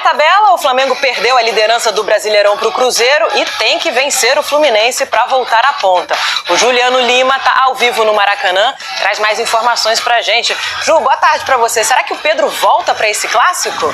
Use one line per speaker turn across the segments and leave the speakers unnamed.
tabela, o Flamengo perdeu a liderança do Brasileirão para o Cruzeiro e tem que vencer o Fluminense para voltar à ponta. O Juliano Lima está ao vivo no Maracanã, traz mais informações pra gente. Ju, boa tarde para você. Será que o Pedro volta para esse clássico?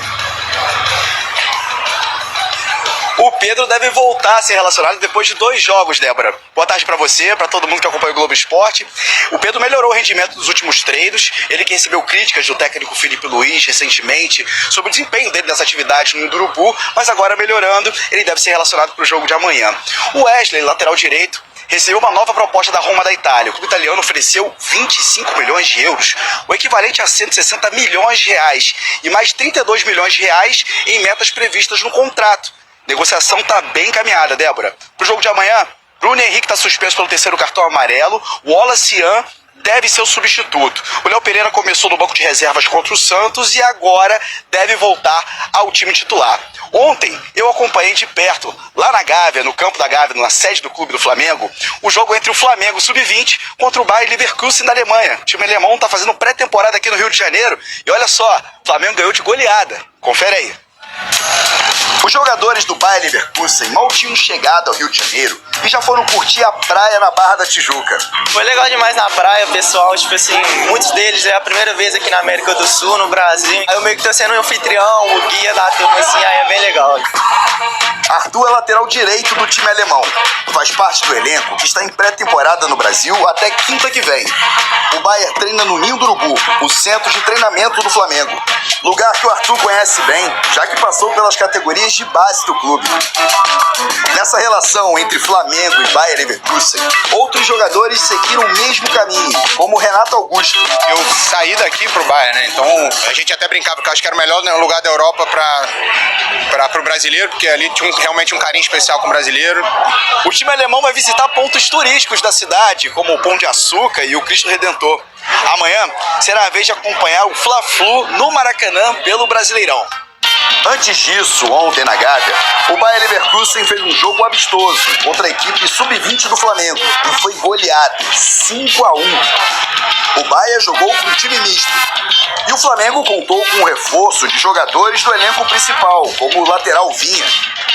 O Pedro deve voltar a ser relacionado depois de 2 jogos, Débora. Boa tarde para você, para todo mundo que acompanha o Globo Esporte. O Pedro melhorou o rendimento dos últimos treinos. Ele que recebeu críticas do técnico Felipe Luiz recentemente sobre o desempenho dele nessa atividade no Urubu, mas agora melhorando, ele deve ser relacionado para o jogo de amanhã. O Wesley, lateral direito, recebeu uma nova proposta da Roma da Itália. O clube italiano ofereceu 25 milhões de euros, o equivalente a 160 milhões de reais, e mais 32 milhões de reais em metas previstas no contrato. Negociação está bem encaminhada, Débora. Pro jogo de amanhã, Bruno Henrique está suspenso pelo 3º cartão amarelo. O Wallace Ian deve ser o substituto. O Léo Pereira começou no banco de reservas contra o Santos e agora deve voltar ao time titular. Ontem eu acompanhei de perto, lá na Gávea, no campo da Gávea, na sede do clube do Flamengo, o jogo entre o Flamengo Sub-20 contra o Bayer Leverkusen da Alemanha. O time alemão está fazendo pré-temporada aqui no Rio de Janeiro e olha só, o Flamengo ganhou de goleada. Confere aí. Os jogadores do Bayer Leverkusen mal tinham chegado ao Rio de Janeiro e já foram curtir a praia na Barra da Tijuca.
Foi legal demais na praia, pessoal, tipo assim, muitos deles é a primeira vez aqui na América do Sul, no Brasil. Aí eu meio que tô sendo um anfitrião, o guia da turma, assim, aí é bem legal.
Arthur é lateral direito do time alemão. Faz parte do elenco que está em pré-temporada no Brasil até quinta que vem. O Bayer treina no Ninho do Urubu, o centro de treinamento do Flamengo. Lugar que o Arthur conhece bem, já que passou pelas categorias de base do clube. Nessa relação entre Flamengo e Bayer Leverkusen, outros jogadores seguiram o mesmo caminho, como o Renato Augusto.
Eu saí daqui pro Bayer, né? Então a gente até brincava que eu acho que era o melhor lugar da Europa para o brasileiro, porque ali tinha realmente um carinho especial com o brasileiro.
O time alemão vai visitar pontos turísticos da cidade, como o Pão de Açúcar e o Cristo Redentor. Amanhã será a vez de acompanhar o Fla-Flu no Maracanã pelo Brasileirão. Antes disso, ontem na Gávea, o Bayer Leverkusen fez um jogo amistoso contra a equipe Sub-20 do Flamengo e foi goleado 5-1. O Bayer jogou com um time misto e o Flamengo contou com um reforço de jogadores do elenco principal, como o lateral Vinha.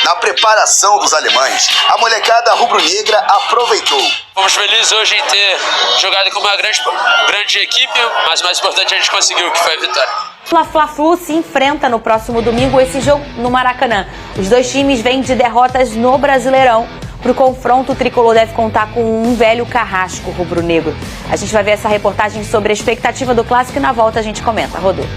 Na preparação dos alemães, a molecada rubro-negra aproveitou.
Fomos felizes hoje em ter jogado com uma grande equipe, mas o mais importante a gente conseguiu, que foi a vitória.
Fla-Flu se enfrenta no próximo domingo, esse jogo no Maracanã. Os dois times vêm de derrotas no Brasileirão. Para o confronto, o tricolor deve contar com um velho carrasco rubro-negro. A gente vai ver essa reportagem sobre a expectativa do clássico e na volta a gente comenta. Rodolfo.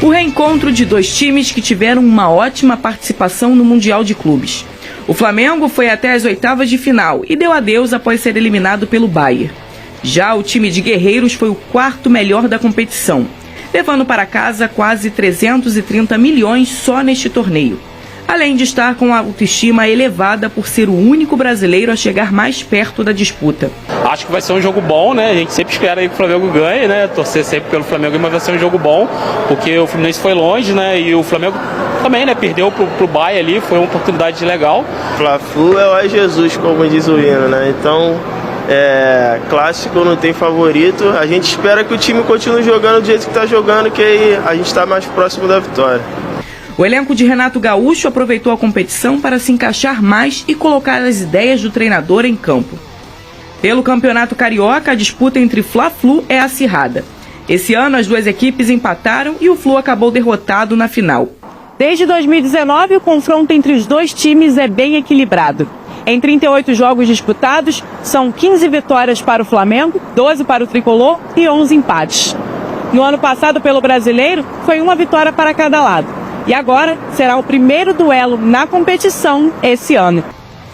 O reencontro de dois times que tiveram uma ótima participação no Mundial de Clubes. O Flamengo foi até as oitavas de final e deu adeus após ser eliminado pelo Bayer. Já o time de Guerreiros foi o 4º melhor da competição, levando para casa quase 330 milhões só neste torneio. Além de estar com a autoestima elevada por ser o único brasileiro a chegar mais perto da disputa.
Acho que vai ser um jogo bom, né? A gente sempre espera aí que o Flamengo ganhe, né? Torcer sempre pelo Flamengo, mas vai ser um jogo bom, porque o Fluminense foi longe, né? E o Flamengo também, né? Perdeu pro Bayer ali, foi uma oportunidade legal.
Fla-Flu é o Ai Jesus, como diz o hino, né? Então, clássico não tem favorito. A gente espera que o time continue jogando do jeito que está jogando, que aí a gente está mais próximo da vitória.
O elenco de Renato Gaúcho aproveitou a competição para se encaixar mais e colocar as ideias do treinador em campo. Pelo Campeonato Carioca, a disputa entre Fla-Flu é acirrada. Esse ano, as duas equipes empataram e o Flu acabou derrotado na final.
Desde 2019, o confronto entre os dois times é bem equilibrado. Em 38 jogos disputados, são 15 vitórias para o Flamengo, 12 para o Tricolor e 11 empates. No ano passado, pelo Brasileiro, foi uma vitória para cada lado. E agora será o primeiro duelo na competição esse ano.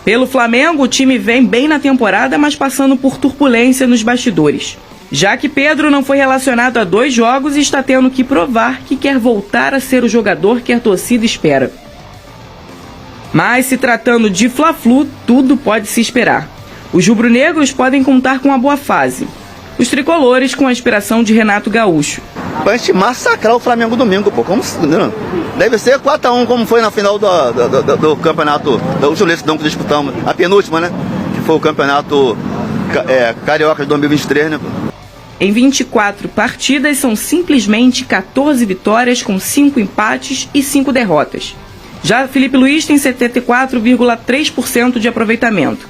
Pelo Flamengo, o time vem bem na temporada, mas passando por turbulência nos bastidores. Já que Pedro não foi relacionado a 2 jogos e está tendo que provar que quer voltar a ser o jogador que a torcida espera. Mas se tratando de Fla-Flu, tudo pode se esperar. Os rubro-negros podem contar com uma boa fase. Os tricolores com a inspiração de Renato Gaúcho.
Pra gente massacrar o Flamengo domingo, pô. Como, não? Deve ser 4-1, como foi na final do campeonato da última decisão que disputamos, a penúltima, né? Que foi o campeonato Carioca de 2023, né?
Em 24 partidas, são simplesmente 14 vitórias com 5 empates e 5 derrotas. Já Felipe Luiz tem 74,3% de aproveitamento.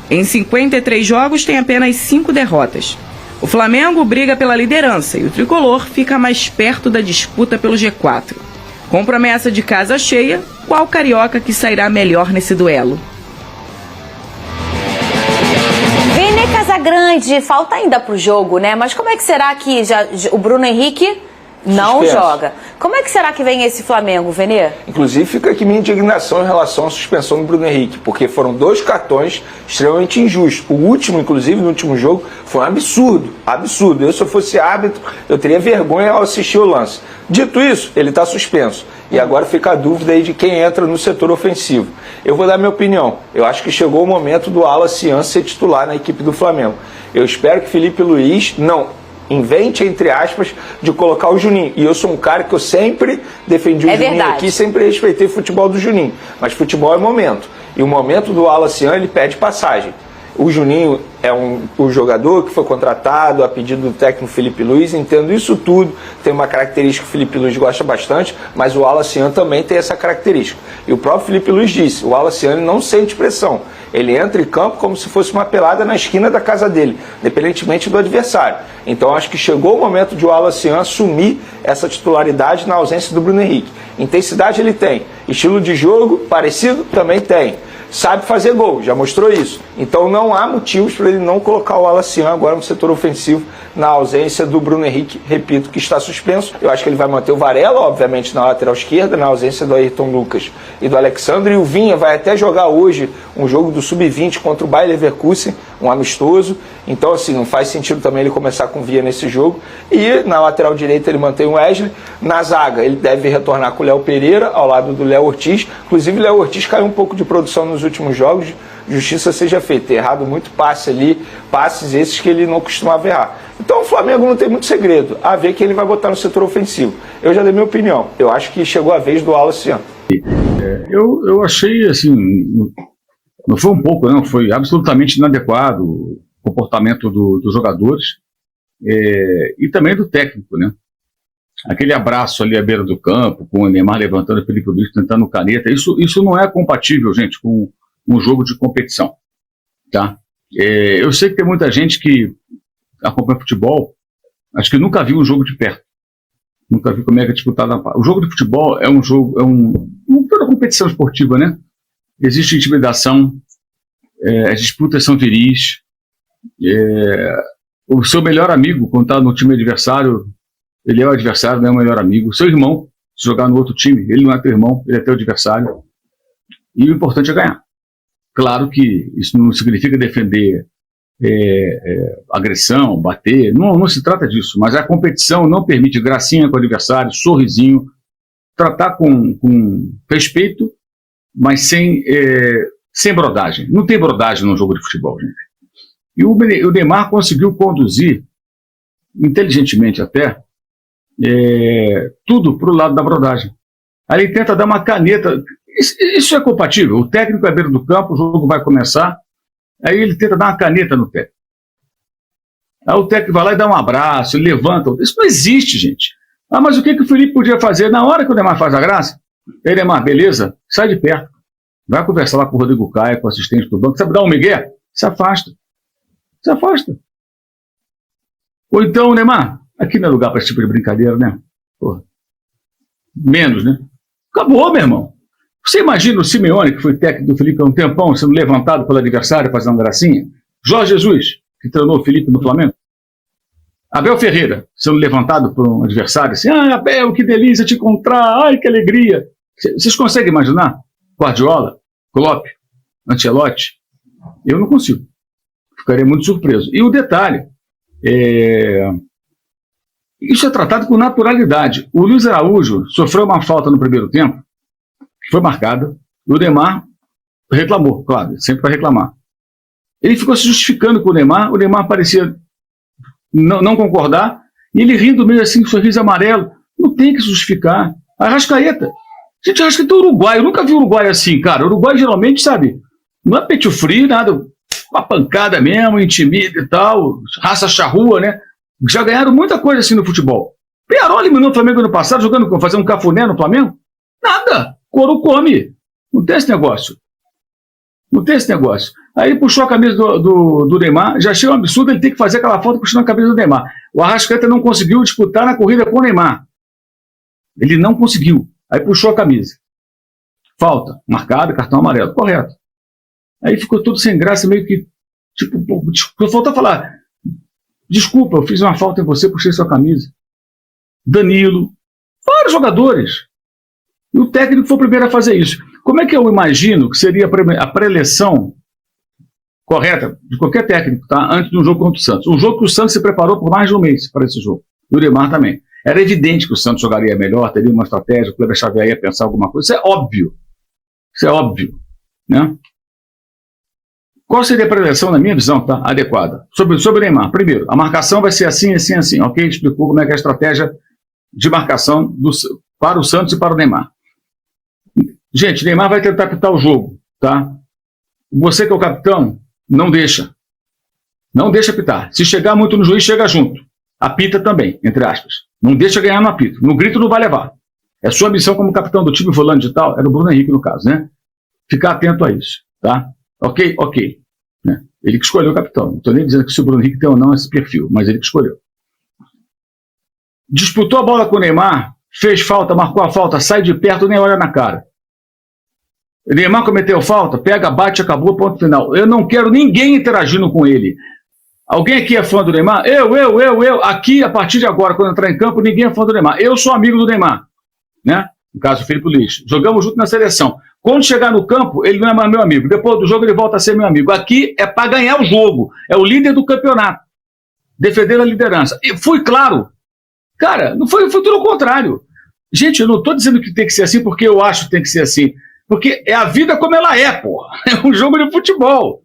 Em 53 jogos, tem apenas 5 derrotas. O Flamengo briga pela liderança e o tricolor fica mais perto da disputa pelo G4. Com promessa de casa cheia, qual carioca que sairá melhor nesse duelo?
Vene Casagrande, falta ainda pro jogo, né? Mas como é que será que o Bruno Henrique não joga? Como é que será que vem esse Flamengo, Vene?
Inclusive, fica aqui minha indignação em relação à suspensão do Bruno Henrique, porque foram 2 cartões extremamente injustos. O último, inclusive, no último jogo, foi um absurdo, absurdo. Eu, se eu fosse árbitro, eu teria vergonha ao assistir o lance. Dito isso, ele está suspenso. E agora fica a dúvida aí de quem entra no setor ofensivo. Eu vou dar minha opinião. Eu acho que chegou o momento do Wallace ser titular na equipe do Flamengo. Eu espero que Felipe Luiz não invente, entre aspas, de colocar o Juninho. E eu sou um cara que eu sempre defendi o Juninho aqui, sempre respeitei o futebol do Juninho. Mas futebol é momento. E o momento do Wallace, ele pede passagem. O Juninho é o jogador que foi contratado a pedido do técnico Felipe Luiz, entendo isso tudo, tem uma característica que o Felipe Luiz gosta bastante, mas o Wallace também tem essa característica. E o próprio Felipe Luiz disse, o Wallace não sente pressão, ele entra em campo como se fosse uma pelada na esquina da casa dele, independentemente do adversário. Então acho que chegou o momento de o Wallace assumir essa titularidade na ausência do Bruno Henrique. Intensidade ele tem, estilo de jogo parecido também tem. Sabe fazer gol, já mostrou isso. Então não há motivos para ele não colocar o Wallace agora no setor ofensivo na ausência do Bruno Henrique, repito, que está suspenso. Eu acho que ele vai manter o Varela, obviamente, na lateral esquerda, na ausência do Ayrton Lucas e do Alexandre. E o Vinha vai até jogar hoje um jogo do Sub-20 contra o Bayer Leverkusen, um amistoso. Então, assim, não faz sentido também ele começar com o Vinha nesse jogo. E na lateral direita ele mantém o Wesley. Na zaga ele deve retornar com o Léo Pereira, ao lado do Léo Ortiz. Inclusive o Léo Ortiz caiu um pouco de produção nos últimos jogos. Justiça seja feita. Errado muito passe ali, passes esses que ele não costumava errar. Então o Flamengo não tem muito segredo. A ver que ele vai botar no setor ofensivo. Eu já dei minha opinião. Eu acho que chegou a vez do Wallace.
Eu achei, assim, não foi um pouco, não, foi absolutamente inadequado o comportamento dos jogadores e também do técnico, né? Aquele abraço ali à beira do campo, com o Neymar levantando o Felipe Luiz tentando caneta, isso não é compatível, gente, com um jogo de competição, tá? Eu sei que tem muita gente que acompanha futebol, acho que nunca viu um jogo de perto, nunca viu como é que é disputado. O jogo de futebol é um jogo, toda competição esportiva, né? Existe intimidação, as disputas são viris, o seu melhor amigo, quando está no time adversário, ele é o adversário, não é o melhor amigo. O seu irmão, se jogar no outro time, ele não é teu irmão, ele é teu adversário. E o importante é ganhar. Claro que isso não significa defender agressão, bater, não se trata disso, mas a competição não permite gracinha com o adversário, sorrisinho, tratar com respeito, mas sem brodagem. Não tem brodagem no jogo de futebol, gente. E o Neymar conseguiu conduzir, inteligentemente até, tudo para o lado da brodagem. Aí ele tenta dar uma caneta. Isso é compatível. O técnico é à beira do campo, o jogo vai começar, aí ele tenta dar uma caneta no técnico. Aí o técnico vai lá e dá um abraço, ele levanta. Isso não existe, gente. Mas o que o Felipe podia fazer na hora que o Neymar faz a graça? Ei, Neymar, beleza? Sai de perto. Vai conversar lá com o Rodrigo Caio, com o assistente do banco. Sabe dar um migué? Se afasta. Se afasta. Ou então, Neymar, aqui não é lugar para esse tipo de brincadeira, né? Porra. Menos, né? Acabou, meu irmão. Você imagina o Simeone, que foi técnico do Felipe há um tempão, sendo levantado pelo adversário, fazendo gracinha? Jorge Jesus, que treinou o Felipe no Flamengo? Abel Ferreira, sendo levantado por um adversário, assim, Abel, que delícia te encontrar, ai, que alegria. Vocês conseguem imaginar? Guardiola, Klopp, Ancelotti? Eu não consigo. Ficaria muito surpreso. E o detalhe, isso é tratado com naturalidade. O Luiz Araújo sofreu uma falta no primeiro tempo, que foi marcada, e o Neymar reclamou, claro, sempre vai reclamar. Ele ficou se justificando com o Neymar parecia não concordar, e ele rindo meio assim, com um sorriso amarelo. Não tem que justificar. Arrascaeta. Gente, Arrascaeta é uruguaio. Eu nunca vi uruguaio assim, cara. O uruguaio geralmente, sabe, não é peito frio, nada, uma pancada mesmo, intimida e tal, raça charrua, né? Já ganharam muita coisa assim no futebol. Pearol eliminou o Flamengo no passado, fazendo um cafuné no Flamengo? Nada. Couro come. Não tem esse negócio. Não tem esse negócio. Aí puxou a camisa do Neymar, já achei um absurdo ele ter que fazer aquela falta puxando a camisa do Neymar. O Arrascaeta não conseguiu disputar na corrida com o Neymar. Ele não conseguiu. Aí puxou a camisa. Falta, marcada, cartão amarelo. Correto. Aí ficou tudo sem graça, meio que, tipo, faltou falar, desculpa, eu fiz uma falta em você, puxei sua camisa. Danilo, vários jogadores. E o técnico foi o primeiro a fazer isso. Como é que eu imagino que seria a preleção correta de qualquer técnico, tá? Antes de um jogo contra o Santos? Um jogo que o Santos se preparou por mais de um mês para esse jogo. E o Neymar também. Era evidente que o Santos jogaria melhor, teria uma estratégia, o Kleber Xavier ia pensar alguma coisa. Isso é óbvio. Isso é óbvio. Né? Qual seria a preleção, na minha visão, tá? Adequada? Sobre o Neymar. Primeiro, a marcação vai ser assim, assim, assim. Ok? Explicou como é que é a estratégia de marcação para o Santos e para o Neymar. Gente, Neymar vai tentar apitar o jogo, tá? Você que é o capitão, não deixa. Não deixa apitar. Se chegar muito no juiz, chega junto. Apita também, entre aspas. Não deixa ganhar no apito. No grito não vai levar. É sua missão como capitão do time fulano de tal, era o Bruno Henrique no caso, né? Ficar atento a isso, tá? Ok? Ok. Né? Ele que escolheu o capitão. Não estou nem dizendo que se o Bruno Henrique tem ou não esse perfil, mas ele que escolheu. Disputou a bola com o Neymar, fez falta, marcou a falta, sai de perto, nem olha na cara. O Neymar cometeu falta, pega, bate, acabou, ponto final. Eu não quero ninguém interagindo com ele. Alguém aqui é fã do Neymar? Eu. Aqui, a partir de agora, quando entrar em campo, ninguém é fã do Neymar. Eu sou amigo do Neymar. Né? No caso, o Felipe Luiz. Jogamos junto na seleção. Quando chegar no campo, ele não é mais meu amigo. Depois do jogo, ele volta a ser meu amigo. Aqui é para ganhar o jogo. É o líder do campeonato. Defender a liderança. E fui claro. Cara, não foi tudo o contrário. Gente, eu não estou dizendo que tem que ser assim porque eu acho que tem que ser assim. Porque é a vida como ela é, porra. É um jogo de futebol.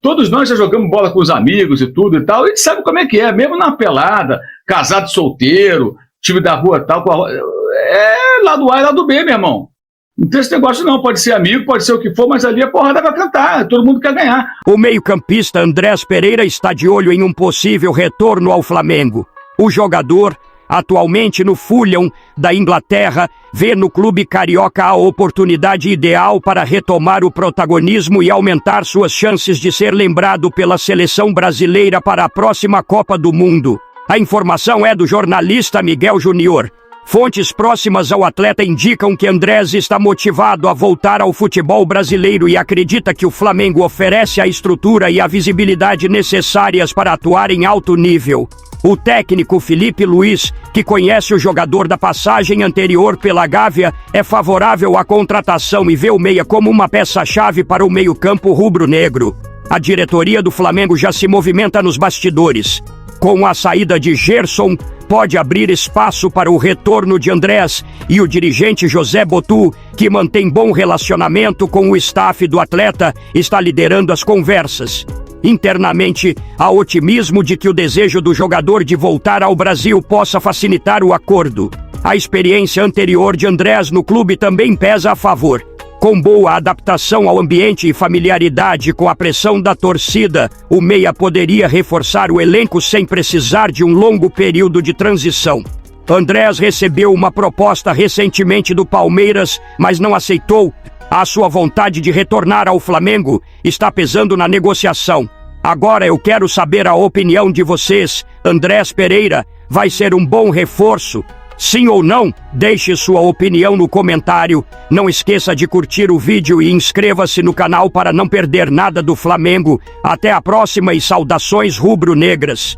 Todos nós já jogamos bola com os amigos e tudo e tal. A gente sabe como é que é. Mesmo na pelada, casado solteiro, time da rua tal. É lado A e lado B, meu irmão. Não tem esse negócio não. Pode ser amigo, pode ser o que for, mas ali a porrada vai cantar. Todo mundo quer ganhar.
O meio-campista Andrés Pereira está de olho em um possível retorno ao Flamengo. O jogador, atualmente no Fulham da Inglaterra, vê no clube carioca a oportunidade ideal para retomar o protagonismo e aumentar suas chances de ser lembrado pela seleção brasileira para a próxima Copa do Mundo. A informação é do jornalista Miguel Júnior. Fontes próximas ao atleta indicam que Andrés está motivado a voltar ao futebol brasileiro e acredita que o Flamengo oferece a estrutura e a visibilidade necessárias para atuar em alto nível. O técnico Felipe Luiz, que conhece o jogador da passagem anterior pela Gávea, é favorável à contratação e vê o meia como uma peça-chave para o meio-campo rubro-negro. A diretoria do Flamengo já se movimenta nos bastidores. Com a saída de Gerson, pode abrir espaço para o retorno de Andrés e o dirigente José Botu, que mantém bom relacionamento com o staff do atleta, está liderando as conversas. Internamente, há otimismo de que o desejo do jogador de voltar ao Brasil possa facilitar o acordo. A experiência anterior de Andrés no clube também pesa a favor. Com boa adaptação ao ambiente e familiaridade com a pressão da torcida, o meia poderia reforçar o elenco sem precisar de um longo período de transição. Andrés recebeu uma proposta recentemente do Palmeiras, mas não aceitou. A sua vontade de retornar ao Flamengo está pesando na negociação. Agora eu quero saber a opinião de vocês. Andrés Pereira vai ser um bom reforço? Sim ou não? Deixe sua opinião no comentário. Não esqueça de curtir o vídeo e inscreva-se no canal para não perder nada do Flamengo. Até a próxima e saudações rubro-negras.